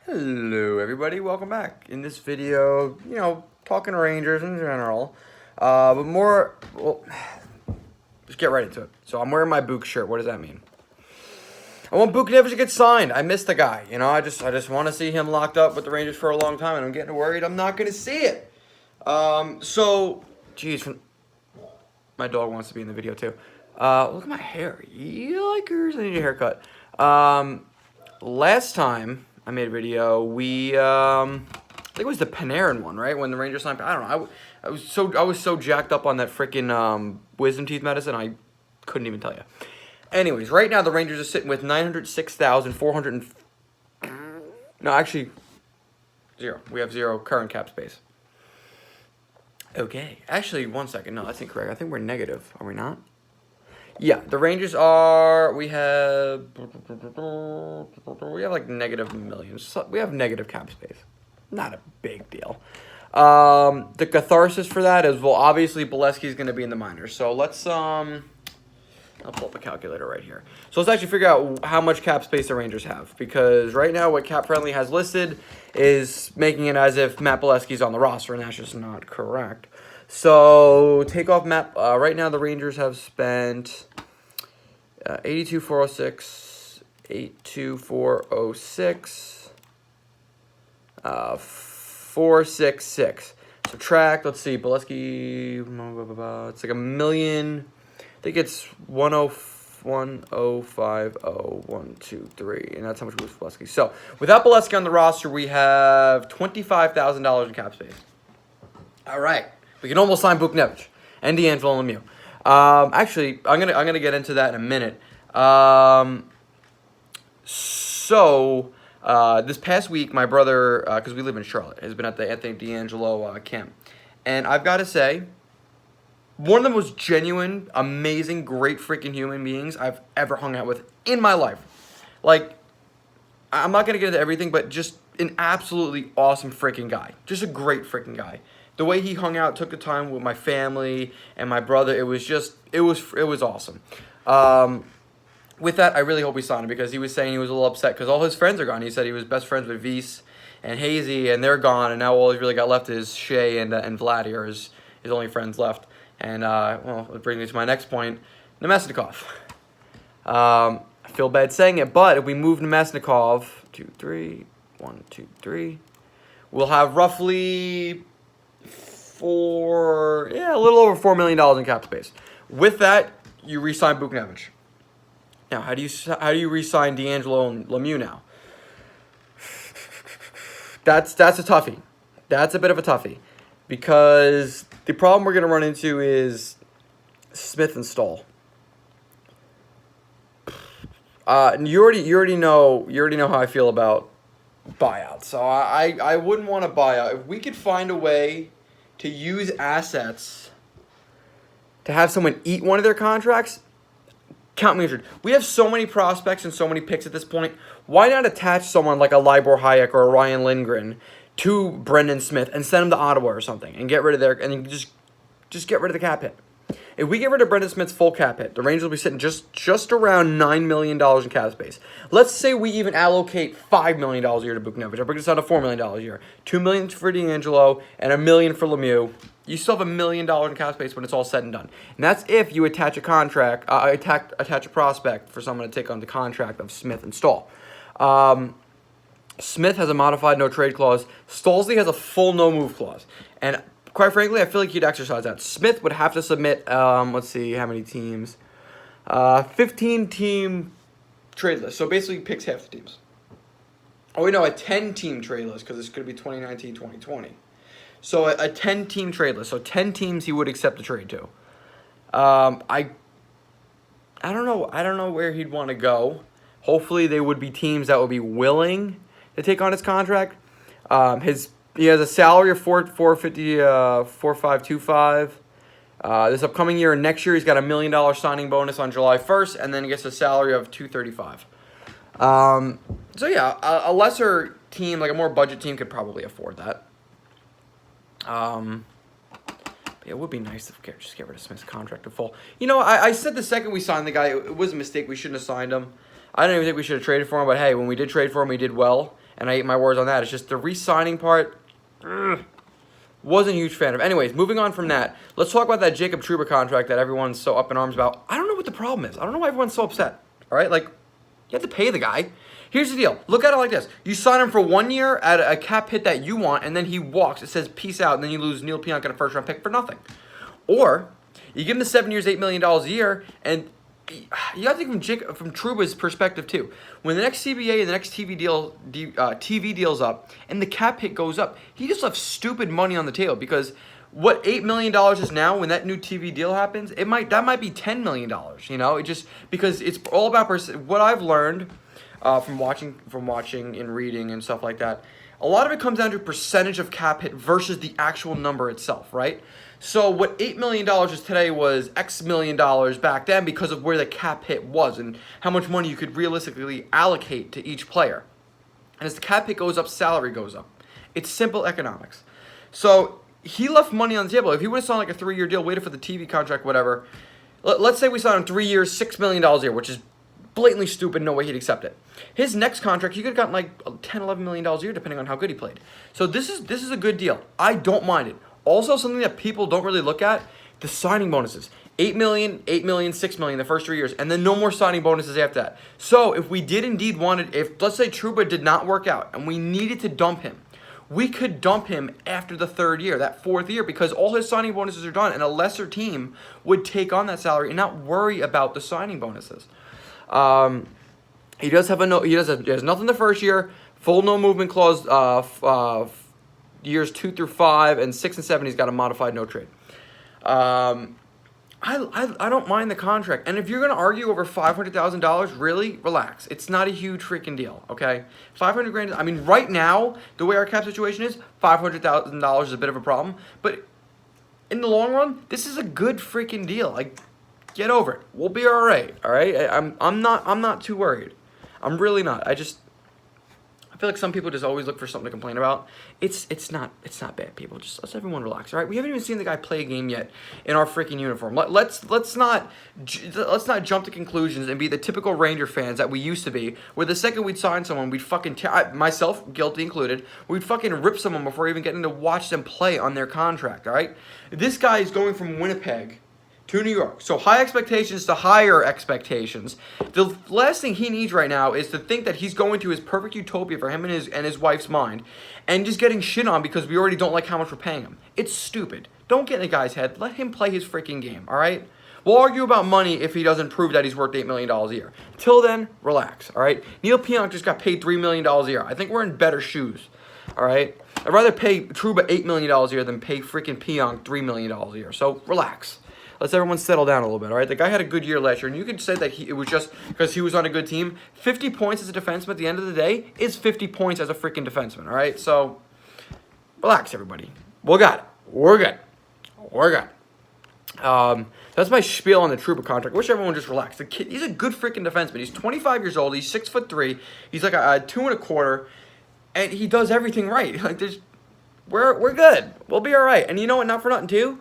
Hello everybody, welcome back. In this video, talking Rangers in general, but more, well, just get right into it. So I'm wearing my Book shirt. What does that mean? I want Buchnevich to get signed. I miss the guy. I just want to see him locked up with the Rangers for a long time, and I'm getting worried I'm not going to see it. Geez, my dog wants to be in the video too. Look at my hair. Yikers, I need a haircut. Last time I made a video, I think it was the Panarin one, right? When the Rangers signed, I don't know. I was so jacked up on that freaking wisdom teeth medicine, I couldn't even tell you. Anyways, right now the Rangers are sitting with 906,400. No, actually, zero. We have zero current cap space. Okay, actually, 1 second. No, that's incorrect. I think we're negative. Are we not? Yeah, the Rangers are. We have like negative millions. So we have negative cap space. Not a big deal. The catharsis for that is, well, obviously Bolesky's going to be in the minors. So let's I'll pull up a calculator right here. So let's actually figure out how much cap space the Rangers have, because right now what Cap Friendly has listed is making it as if Matt Bolesky's on the roster, and that's just not correct. So take off Matt. Right now the Rangers have spent 82,406, 82,406, 466. Subtract. Let's see. Bolesky. It's like a million. I think it's 105,012,3, and that's how much goes for Bolesky. So without Bolesky on the roster, we have $25,000 in cap space. All right. We can almost sign Buchnevich and D'Angelo Lemieux. Actually, I'm gonna get into that in a minute. This past week, my brother, because we live in Charlotte, has been at the Anthony D'Angelo camp, and I've got to say, one of the most genuine, amazing, great freaking human beings I've ever hung out with in my life. Like, I'm not gonna get into everything, but just an absolutely awesome freaking guy. Just a great freaking guy. The way he hung out, took the time with my family and my brother, it was awesome. With that, I really hope we signed him, because he was saying he was a little upset because all his friends are gone. He said he was best friends with Weiss and Hazy, and they're gone, and now all he's really got left is Shea and Vladdy are his only friends left. And, well, it brings me to my next point, Nemesnikov. I feel bad saying it, but if we move Nemesnikov, 2, 3, 1, 2, 3, we'll have roughly a little over $4 million in cap space. With that, you re-sign Buchnevich. Now, how do you re-sign D'Angelo and Lemieux now? That's a toughie. That's a bit of a toughie, because the problem we're going to run into is Smith and Stahl. You already know how I feel about buyouts. So I wouldn't want to buy out. If we could find a way to use assets to have someone eat one of their contracts, count me interested. We have so many prospects and so many picks at this point. Why not attach someone like a Libor Hayek or a Ryan Lindgren to Brendan Smith and send him to Ottawa or something and get rid of just get rid of the cap hit? If we get rid of Brendan Smith's full cap hit, the Rangers will be sitting just around $9 million in cap space. Let's say we even allocate $5 million a year to Buchnevich. I bring this down to $4 million a year. $2 million for D'Angelo and $1 million for Lemieux. You still have $1 million in cap space when it's all said and done. And that's if you attach a contract, attach a prospect for someone to take on the contract of Smith and Stahl. Smith has a modified no trade clause. Stolzy has a full no move clause. And quite frankly, I feel like he'd exercise that. Smith would have to submit, let's see, how many teams? 15-team trade list. So basically, he picks half the teams. Oh, wait, no, a 10-team trade list, because it's going to be 2019, 2020. So a 10-team trade list. So 10 teams he would accept a trade to. I don't know where he'd want to go. Hopefully, they would be teams that would be willing to take on his contract. He has a salary of $4,525. This upcoming year and next year, he's got $1 million signing bonus on July 1st, and then he gets a salary of $235. So yeah, a lesser team, like a more budget team, could probably afford that. It would be nice to just get rid of Smith's contract in full. I said the second we signed the guy, it was a mistake. We shouldn't have signed him. I don't even think we should have traded for him, but hey, when we did trade for him, we did well. and I ate my words on that. It's just the re-signing part, wasn't a huge fan of. Anyways, moving on from that, let's talk about that Jacob Trouba contract that everyone's so up in arms about. I don't know what the problem is. I don't know why everyone's so upset. All right, like, you have to pay the guy. Here's the deal. Look at it like this. You sign him for 1 year at a cap hit that you want, and then he walks. It says peace out, and then you lose Neil Pionk and a first-round pick for nothing. Or you give him the 7 years, $8 million a year, and you have to think from Trouba's perspective too. When the next CBA and the next TV deal's up, and the cap hit goes up, he just left stupid money on the table because what $8 million is now, when that new TV deal happens, that might be $10 million. You know, it just because it's all about what I've learned from watching and reading and stuff like that. A lot of it comes down to percentage of cap hit versus the actual number itself, right? So what $8 million is today was X million dollars back then because of where the cap hit was and how much money you could realistically allocate to each player. And as the cap hit goes up, salary goes up. It's simple economics. So he left money on the table. If he would have signed like a 3-year deal, waited for the TV contract, whatever. Let's say we signed him 3 years, $6 million a year, which is blatantly stupid. No way he'd accept it. His next contract, he could have gotten like $10, $11 million a year, depending on how good he played. So this is a good deal. I don't mind it. Also, something that people don't really look at, the signing bonuses. $8 million, $8 million, $6 million the first 3 years, and then no more signing bonuses after that. So if we did indeed if let's say Trouba did not work out and we needed to dump him, we could dump him after the 3rd year, that 4th year, because all his signing bonuses are done, and a lesser team would take on that salary and not worry about the signing bonuses. He has nothing the first year, full no movement clause, years 2 through 5, and 6 and 7 he's got a modified no trade. I don't mind the contract, and if you're gonna argue over $500,000, really relax. It's not a huge freaking deal, okay? $500,000. I mean, right now the way our cap situation is, $500,000 is a bit of a problem, but in the long run, this is a good freaking deal. Like, get over it. We'll be all right. All right. I'm not too worried. I'm really not. I feel like some people just always look for something to complain about. It's not bad, people. Just let's everyone relax, all right? We haven't even seen the guy play a game yet in our freaking uniform. Let's not jump to conclusions and be the typical Ranger fans that we used to be, where the second we'd sign someone, we'd fucking myself, guilty included, we'd fucking rip someone before even getting to watch them play on their contract, all right? This guy is going from Winnipeg to New York. So high expectations to higher expectations. The last thing he needs right now is to think that he's going to his perfect utopia for him and his wife's mind and just getting shit on because we already don't like how much we're paying him. It's stupid. Don't get in the guy's head. Let him play his freaking game, all right? We'll argue about money if he doesn't prove that he's worth $8 million a year. Till then, relax, all right? Neil Pionk just got paid $3 million a year. I think we're in better shoes, all right? I'd rather pay Trouba $8 million a year than pay freaking Pionk $3 million a year. So relax. Let's everyone settle down a little bit, all right? The guy had a good year last year, and you could say that it was just because he was on a good team. 50 points as a defenseman at the end of the day is 50 points as a freaking defenseman, all right? So, relax, everybody. We got it. We're good. We're good. That's my spiel on the Trouba contract. I wish everyone would just relax. The kid, he's a good freaking defenseman. He's 25 years old. He's 6'3". He's like a 2 1/4, and he does everything right. Like, we're good. We'll be all right. And you know what? Not for nothing, too.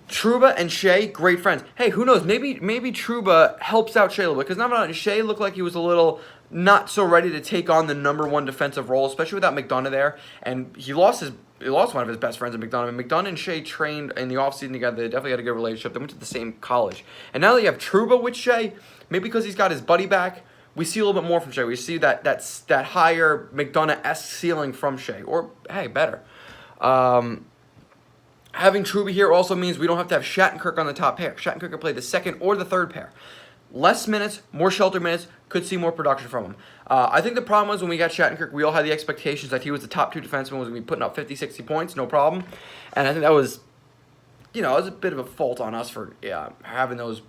Trouba and Shea, great friends. Hey, who knows? Maybe Trouba helps out Shea a little bit because Shea looked like he was a little not so ready to take on the #1 defensive role, especially without McDonough there. And he lost one of his best friends in McDonough. And McDonough and Shea trained in the offseason together. They definitely had a good relationship. They went to the same college. And now that you have Trouba with Shea, maybe because he's got his buddy back, we see a little bit more from Shea. We see that higher McDonough-esque ceiling from Shea, or hey, better. Having Trouba here also means we don't have to have Shattenkirk on the top pair. Shattenkirk can play the second or the third pair. Less minutes, more shelter minutes, could see more production from him. I think the problem was when we got Shattenkirk, we all had the expectations that he was the top 2 defenseman, was going to be putting up 50, 60 points, no problem. And I think that was, it was a bit of a fault on us for having those,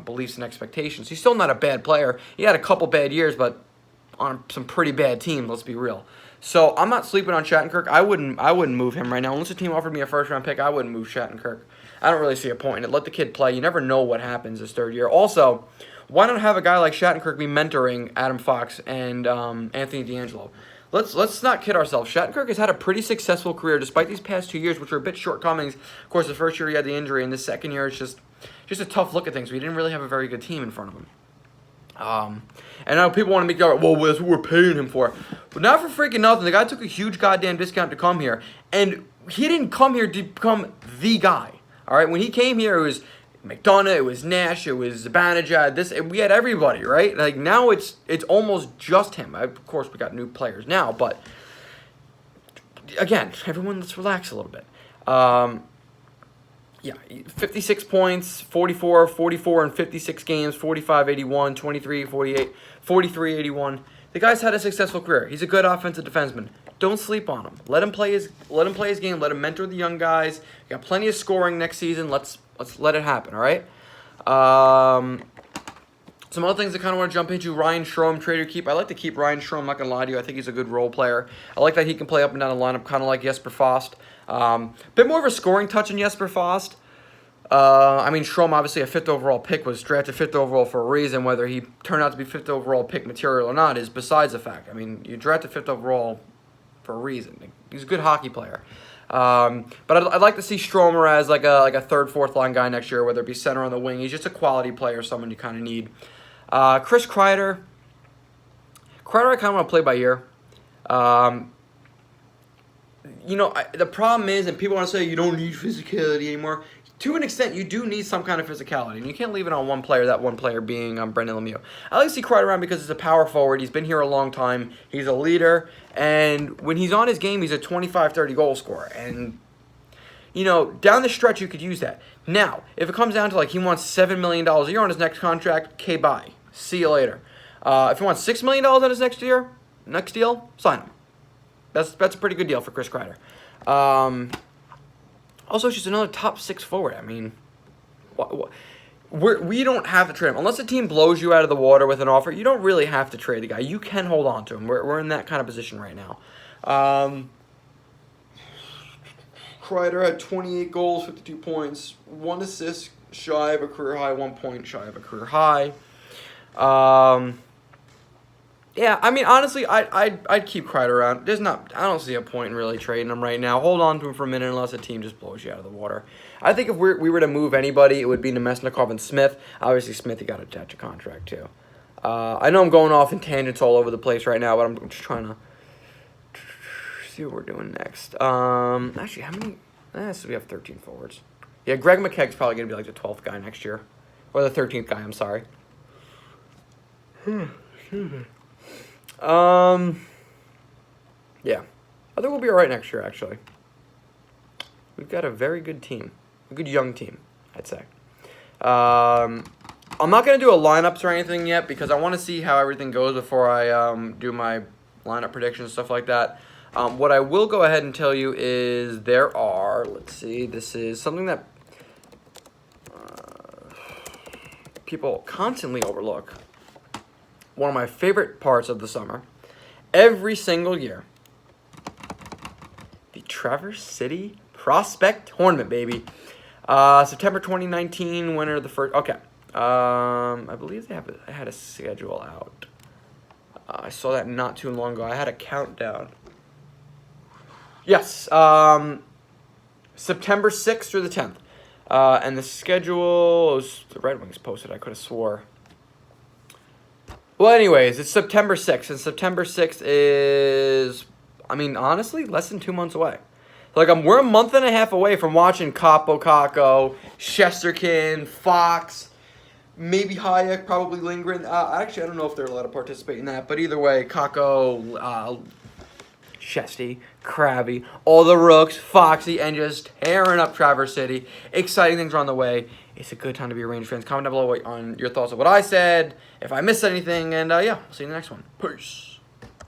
beliefs and expectations. He's still not a bad player. He had a couple bad years, but on some pretty bad teams, let's be real. So I'm not sleeping on Shattenkirk. I wouldn't move him right now. Unless a team offered me a first-round pick, I wouldn't move Shattenkirk. I don't really see a point in it. Let the kid play. You never know what happens his 3rd year. Also, why not have a guy like Shattenkirk be mentoring Adam Fox and Anthony DeAngelo? Let's not kid ourselves. Shattenkirk has had a pretty successful career despite these past 2 years, which were a bit shortcomings. Of course, the first year he had the injury, and the second year it's just a tough look at things. We didn't really have a very good team in front of him. And I know people want to make it, well, that's what we're paying him for. But not for freaking nothing. The guy took a huge goddamn discount to come here. And he didn't come here to become the guy. All right? When he came here, it was McDonough, it was Nash, it was Zibanejad. We had everybody, right? Like, now it's almost just him. Of course, we got new players now. But, again, everyone, let's relax a little bit. Yeah, 56 points, 44 in 56 games, 45, 81, 23, 48, 43, 81. The guy's had a successful career. He's a good offensive defenseman. Don't sleep on him. Let him play his game. Let him mentor the young guys. You got plenty of scoring next season. Let's let it happen, all right? Some other things I kind of want to jump into. Ryan Strome, trade or keep. I like to keep Ryan Strome, I'm not going to lie to you. I think he's a good role player. I like that he can play up and down the lineup, kind of like Jesper Fast. Bit more of a scoring touch than Jesper Fast. I mean, Strome, obviously a 5th overall pick, was drafted 5th overall for a reason. Whether he turned out to be 5th overall pick material or not is besides the fact. I mean, you drafted 5th overall for a reason. He's a good hockey player. But I'd like to see Stromer as like a 3rd, 4th line guy next year, whether it be center on the wing. He's just a quality player, someone you kind of need. Chris Kreider. I kind of want to play by ear. You know, the problem is, and people want to say you don't need physicality anymore. To an extent, you do need some kind of physicality, and you can't leave it on one player, that one player being Brendan Lemieux. I like to see Kreider around because he's a power forward. He's been here a long time. He's a leader, and when he's on his game, he's a 25, 30 goal scorer. And, you know, down the stretch, you could use that. Now, if it comes down to, like, he wants $7 million a year on his next contract, okay, bye. See you later. If he wants $6 million on his next deal, sign him. That's a pretty good deal for Chris Kreider. Also, she's another top 6 forward. I mean, we don't have to trade him. Unless a team blows you out of the water with an offer, you don't really have to trade the guy. You can hold on to him. We're in that kind of position right now. Kreider had 28 goals, 52 points, 1 assist, shy of a career high, 1 point shy of a career high. Yeah, I mean, honestly, I'd keep Kreider around. I don't see a point in really trading him right now. Hold on to him for a minute unless a team just blows you out of the water. I think if we were to move anybody, it would be Nemesnikov and Smith. Obviously, Smith, you got to attach a contract too. I know I'm going off in tangents all over the place right now, but I'm just trying to see what we're doing next. Actually, how many? So we have 13 forwards. Yeah, Greg McKegg's probably going to be like the 12th guy next year. Or the 13th guy, I'm sorry. Yeah. I think we'll be alright next year, actually. We've got a very good team. A good young team, I'd say. I'm not going to do a lineups or anything yet because I want to see how everything goes before I do my lineup predictions and stuff like that. What I will go ahead and tell you is there are, let's see, this is something that people constantly overlook. One of my favorite parts of the summer, every single year, the Traverse City Prospect Tournament, baby. September 2019, winner of the first. Okay, I believe they had a schedule out. I saw that not too long ago. I had a countdown. Yes, September 6th through the 10th, and the schedule was the Red Wings posted. I could have swore. Well, anyways, it's September 6th, and September 6th is, I mean, honestly, less than 2 months away. Like, we're a month and a half away from watching Capo Caco, Shesterkin, Fox, maybe Hayek, probably Lindgren. Actually, I don't know if they're allowed to participate in that, but either way, Caco, Shesty, Krabby, all the Rooks, Foxy, and just tearing up Traverse City. Exciting things are on the way. It's a good time to be a Rangers fans. Comment down below on your thoughts of what I said, if I missed anything, and yeah, we'll see you in the next one. Peace.